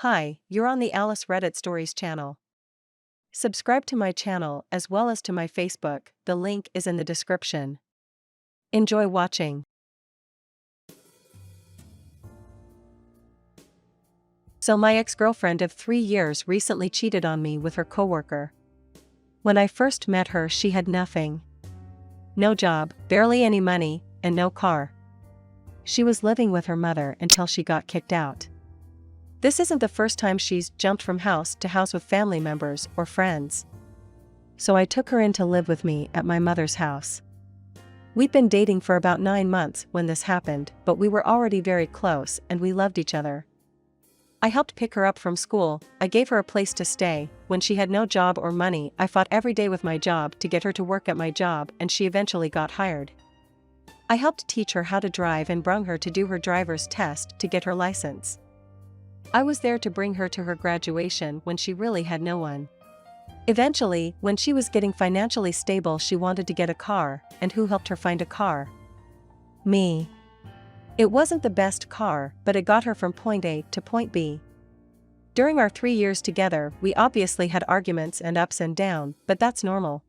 Hi, you're on the Alice Reddit Stories channel. Subscribe to my channel as well as to my Facebook, the link is in the description. Enjoy watching. So my ex-girlfriend of 3 years recently cheated on me with her coworker. When I first met her, she had nothing. No job, barely any money, and no car. She was living with her mother until she got kicked out. This isn't the first time she's jumped from house to house with family members or friends. So I took her in to live with me at my mother's house. We'd been dating for about 9 months when this happened, but we were already very close and we loved each other. I helped pick her up from school, I gave her a place to stay. When she had no job or money, I fought every day with my job to get her to work at my job, and she eventually got hired. I helped teach her how to drive and brung her to do her driver's test to get her license. I was there to bring her to her graduation when she really had no one. Eventually, when she was getting financially stable, she wanted to get a car, and who helped her find a car? Me. It wasn't the best car, but it got her from point A to point B. During our 3 years together, we obviously had arguments and ups and downs, but that's normal.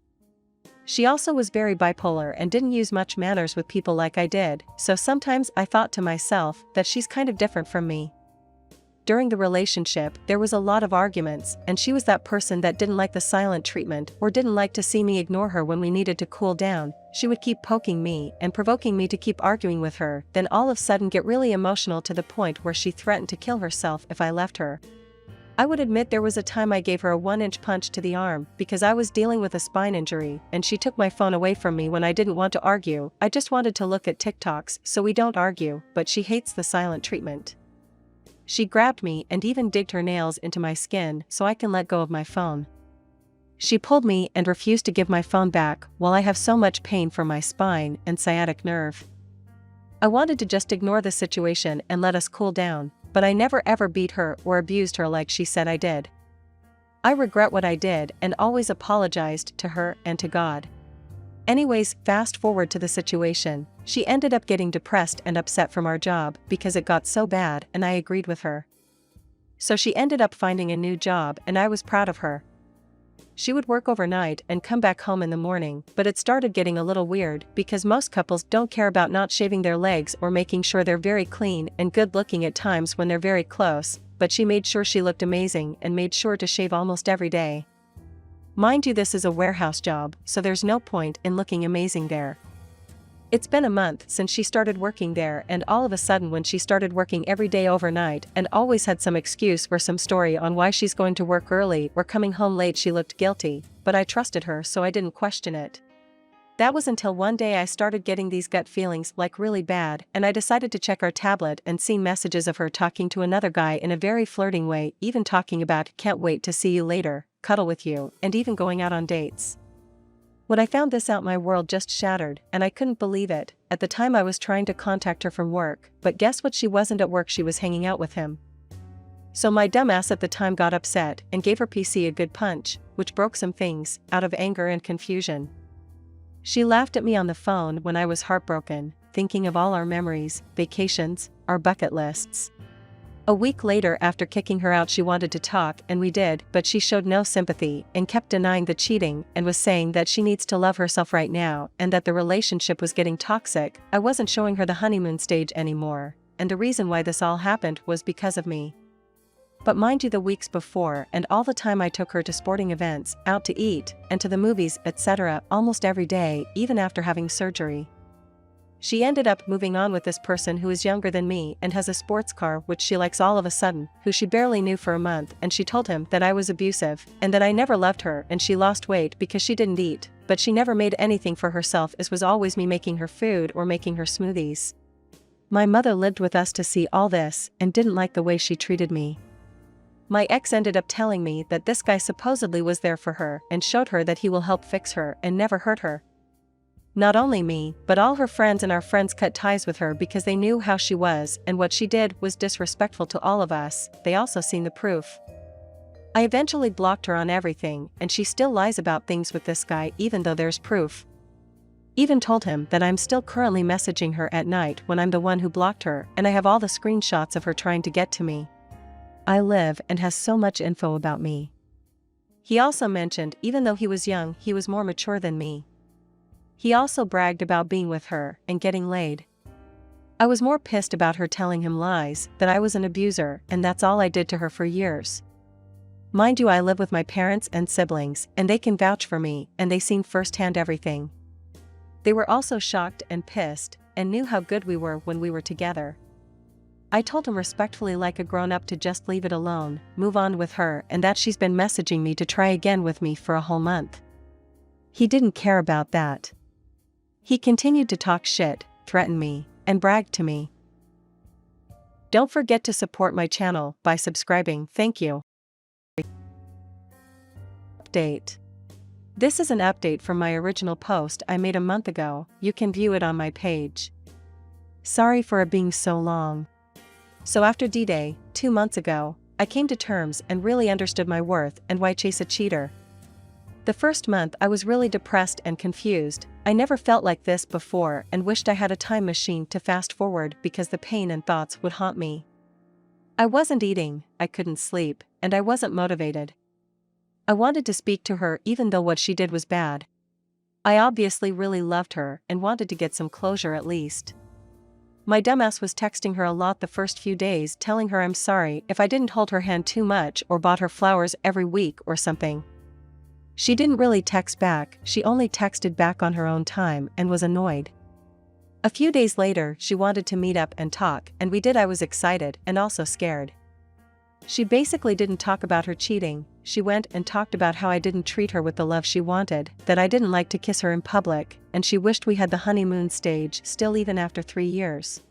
She also was very bipolar and didn't use much manners with people like I did, so sometimes I thought to myself that she's kind of different from me. During the relationship, there was a lot of arguments, and she was that person that didn't like the silent treatment or didn't like to see me ignore her when we needed to cool down. She would keep poking me and provoking me to keep arguing with her, then all of a sudden get really emotional to the point where she threatened to kill herself if I left her. I would admit there was a time I gave her a 1-inch punch to the arm because I was dealing with a spine injury, and she took my phone away from me when I didn't want to argue. I just wanted to look at TikToks, so we don't argue, but she hates the silent treatment. She grabbed me and even digged her nails into my skin so I can let go of my phone. She pulled me and refused to give my phone back while I have so much pain from my spine and sciatic nerve. I wanted to just ignore the situation and let us cool down, but I never ever beat her or abused her like she said I did. I regret what I did and always apologized to her and to God. Anyways, fast forward to the situation. She ended up getting depressed and upset from our job because it got so bad, and I agreed with her. So she ended up finding a new job, and I was proud of her. She would work overnight and come back home in the morning, but it started getting a little weird because most couples don't care about not shaving their legs or making sure they're very clean and good looking at times when they're very close, but she made sure she looked amazing and made sure to shave almost every day. Mind you, this is a warehouse job, so there's no point in looking amazing there. It's been a month since she started working there, and all of a sudden when she started working every day overnight and always had some excuse or some story on why she's going to work early or coming home late, she looked guilty, but I trusted her so I didn't question it. That was until one day I started getting these gut feelings like really bad, and I decided to check our tablet and see messages of her talking to another guy in a very flirting way, even talking about "can't wait to see you later, cuddle with you," and even going out on dates. When I found this out, my world just shattered, and I couldn't believe it. At the time I was trying to contact her from work, but guess what, she wasn't at work, she was hanging out with him. So my dumbass at the time got upset and gave her PC a good punch, which broke some things, out of anger and confusion. She laughed at me on the phone when I was heartbroken, thinking of all our memories, vacations, our bucket lists. A week later, after kicking her out, she wanted to talk, and we did, but she showed no sympathy and kept denying the cheating and was saying that she needs to love herself right now and that the relationship was getting toxic. I wasn't showing her the honeymoon stage anymore, and the reason why this all happened was because of me. But mind you, the weeks before and all the time I took her to sporting events, out to eat, and to the movies, etc., almost every day, even after having surgery. She ended up moving on with this person who is younger than me and has a sports car which she likes all of a sudden, who she barely knew for a month, and she told him that I was abusive and that I never loved her, and she lost weight because she didn't eat, but she never made anything for herself. It was always me making her food or making her smoothies. My mother lived with us to see all this and didn't like the way she treated me. My ex ended up telling me that this guy supposedly was there for her and showed her that he will help fix her and never hurt her. Not only me, but all her friends, and our friends cut ties with her because they knew how she was, and what she did was disrespectful to all of us. They also seen the proof. I eventually blocked her on everything, and she still lies about things with this guy even though there's proof. Even told him that I'm still currently messaging her at night when I'm the one who blocked her, and I have all the screenshots of her trying to get to me. I live and has so much info about me. He also mentioned even though he was young, he was more mature than me. He also bragged about being with her and getting laid. I was more pissed about her telling him lies, that I was an abuser, and that's all I did to her for years. Mind you, I live with my parents and siblings, and they can vouch for me, and they seen firsthand everything. They were also shocked and pissed, and knew how good we were when we were together. I told him respectfully like a grown-up to just leave it alone, move on with her, and that she's been messaging me to try again with me for a whole month. He didn't care about that. He continued to talk shit, threaten me, and brag to me. Don't forget to support my channel by subscribing, thank you. Update. This is an update from my original post I made a month ago, you can view it on my page. Sorry for it being so long. So after D-Day, 2 months ago, I came to terms and really understood my worth and why chase a cheater. The first month I was really depressed and confused, I never felt like this before and wished I had a time machine to fast forward because the pain and thoughts would haunt me. I wasn't eating, I couldn't sleep, and I wasn't motivated. I wanted to speak to her even though what she did was bad. I obviously really loved her and wanted to get some closure at least. My dumbass was texting her a lot the first few days telling her I'm sorry if I didn't hold her hand too much or bought her flowers every week or something. She didn't really text back, she only texted back on her own time and was annoyed. A few days later she wanted to meet up and talk, and we did. I was excited and also scared. She basically didn't talk about her cheating, she went and talked about how I didn't treat her with the love she wanted, that I didn't like to kiss her in public, and she wished we had the honeymoon stage still even after 3 years.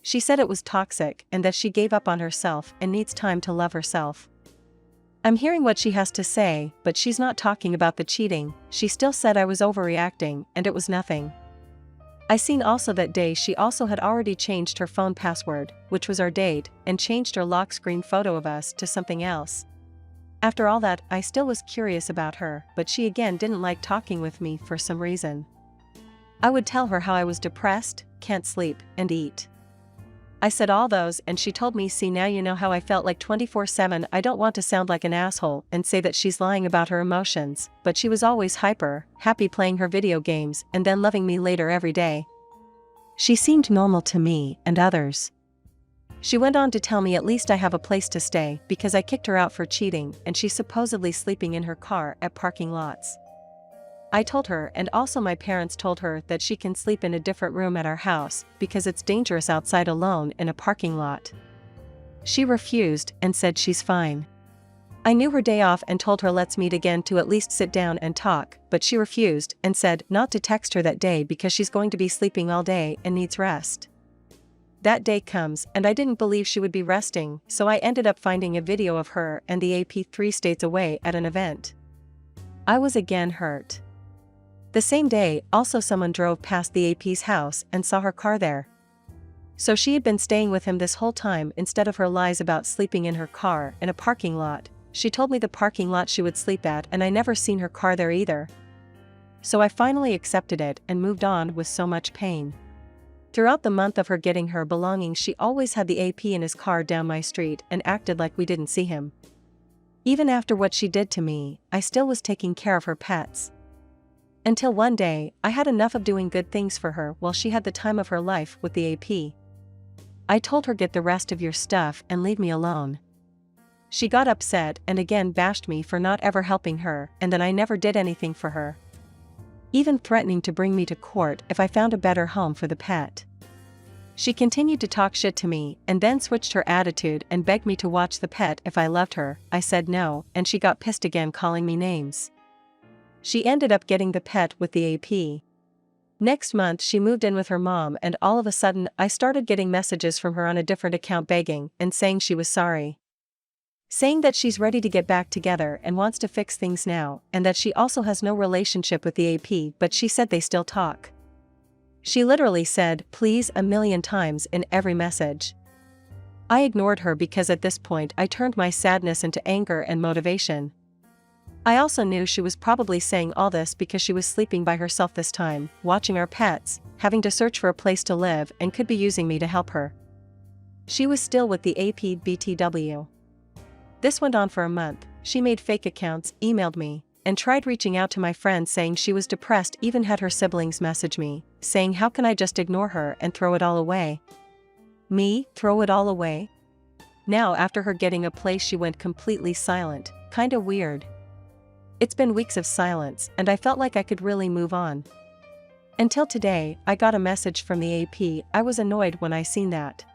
She said it was toxic and that she gave up on herself and needs time to love herself. I'm hearing what she has to say, but she's not talking about the cheating. She still said I was overreacting and it was nothing. I seen also that day she also had already changed her phone password, which was our date, and changed her lock screen photo of us to something else. After all that, I still was curious about her, but she again didn't like talking with me for some reason. I would tell her how I was depressed, can't sleep, and eat. I said all those and she told me, see now you know how I felt like 24/7. I don't want to sound like an asshole and say that she's lying about her emotions, but she was always hyper, happy playing her video games and then loving me later every day. She seemed normal to me and others. She went on to tell me at least I have a place to stay because I kicked her out for cheating and she's supposedly sleeping in her car at parking lots. I told her, and also my parents told her, that she can sleep in a different room at our house because it's dangerous outside alone in a parking lot. She refused and said she's fine. I knew her day off and told her let's meet again to at least sit down and talk, but she refused and said not to text her that day because she's going to be sleeping all day and needs rest. That day comes and I didn't believe she would be resting, so I ended up finding a video of her and the AP 3 states away at an event. I was again hurt. The same day, also someone drove past the AP's house and saw her car there. So she had been staying with him this whole time instead of her lies about sleeping in her car in a parking lot. She told me the parking lot she would sleep at and I never seen her car there either. So I finally accepted it and moved on with so much pain. Throughout the month of her getting her belongings, she always had the AP in his car down my street and acted like we didn't see him. Even after what she did to me, I still was taking care of her pets. Until one day, I had enough of doing good things for her while she had the time of her life with the AP. I told her get the rest of your stuff and leave me alone. She got upset and again bashed me for not ever helping her and that I never did anything for her. Even threatening to bring me to court if I found a better home for the pet. She continued to talk shit to me and then switched her attitude and begged me to watch the pet if I loved her. I said no, and she got pissed again calling me names. She ended up getting the pet with the AP. Next month she moved in with her mom and all of a sudden I started getting messages from her on a different account begging and saying she was sorry. Saying that she's ready to get back together and wants to fix things now, and that she also has no relationship with the AP, but she said they still talk. She literally said please a million times in every message. I ignored her because at this point I turned my sadness into anger and motivation. I also knew she was probably saying all this because she was sleeping by herself this time, watching our pets, having to search for a place to live, and could be using me to help her. She was still with the AP BTW. This went on for a month. She made fake accounts, emailed me, and tried reaching out to my friends saying she was depressed, even had her siblings message me, saying how can I just ignore her and throw it all away? Me, throw it all away? Now after her getting a place she went completely silent, kinda weird. It's been weeks of silence and I felt like I could really move on. Until today, I got a message from the AP. I was annoyed when I seen that.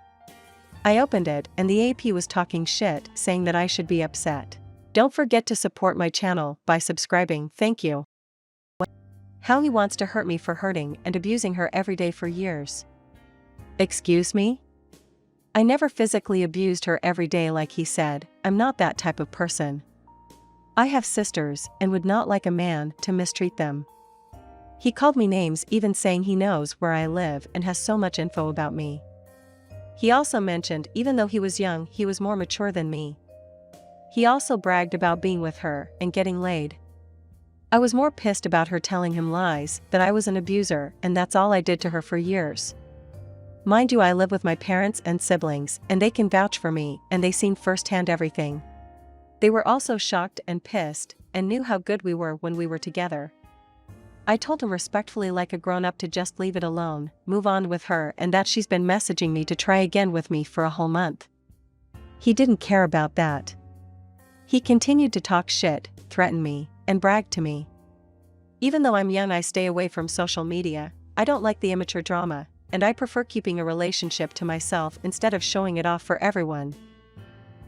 I opened it and the AP was talking shit, saying that I should be upset. Don't forget to support my channel by subscribing, thank you. How he wants to hurt me for hurting and abusing her every day for years. Excuse me? I never physically abused her every day like he said. I'm not that type of person. I have sisters and would not like a man to mistreat them. He called me names, even saying he knows where I live and has so much info about me. He also mentioned even though he was young, he was more mature than me. He also bragged about being with her and getting laid. I was more pissed about her telling him lies, that I was an abuser, and that's all I did to her for years. Mind you, I live with my parents and siblings, and they can vouch for me, and they seen firsthand everything. They were also shocked and pissed, and knew how good we were when we were together. I told him respectfully like a grown-up to just leave it alone, move on with her, and that she's been messaging me to try again with me for a whole month. He didn't care about that. He continued to talk shit, threaten me, and brag to me. Even though I'm young, I stay away from social media. I don't like the immature drama, and I prefer keeping a relationship to myself instead of showing it off for everyone.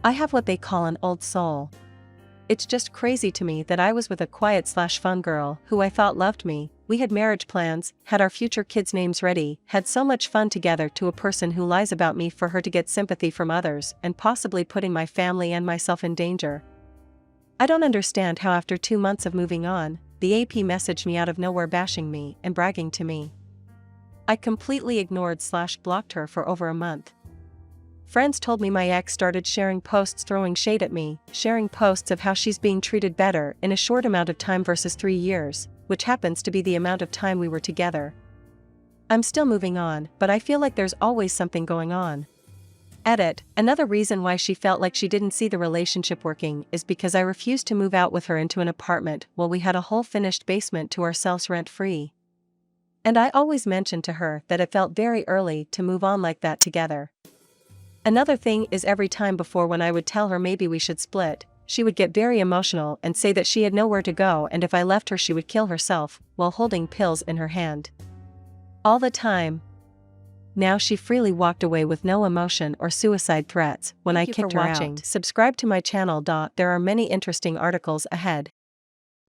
I have what they call an old soul. It's just crazy to me that I was with a quiet/fun girl who I thought loved me. We had marriage plans, had our future kids' names ready, had so much fun together, to a person who lies about me for her to get sympathy from others and possibly putting my family and myself in danger. I don't understand how after 2 months of moving on, the AP messaged me out of nowhere bashing me and bragging to me. I completely ignored/blocked her for over a month. Friends told me my ex started sharing posts throwing shade at me, sharing posts of how she's being treated better in a short amount of time versus 3 years, which happens to be the amount of time we were together. I'm still moving on, but I feel like there's always something going on. Edit. Another reason why she felt like she didn't see the relationship working is because I refused to move out with her into an apartment while we had a whole finished basement to ourselves rent-free. And I always mentioned to her that it felt very early to move on like that together. Another thing is every time before when I would tell her maybe we should split, she would get very emotional and say that she had nowhere to go and if I left her she would kill herself, while holding pills in her hand. All the time. Now she freely walked away with no emotion or suicide threats when I kicked her out. Subscribe to my channel. There are many interesting articles ahead.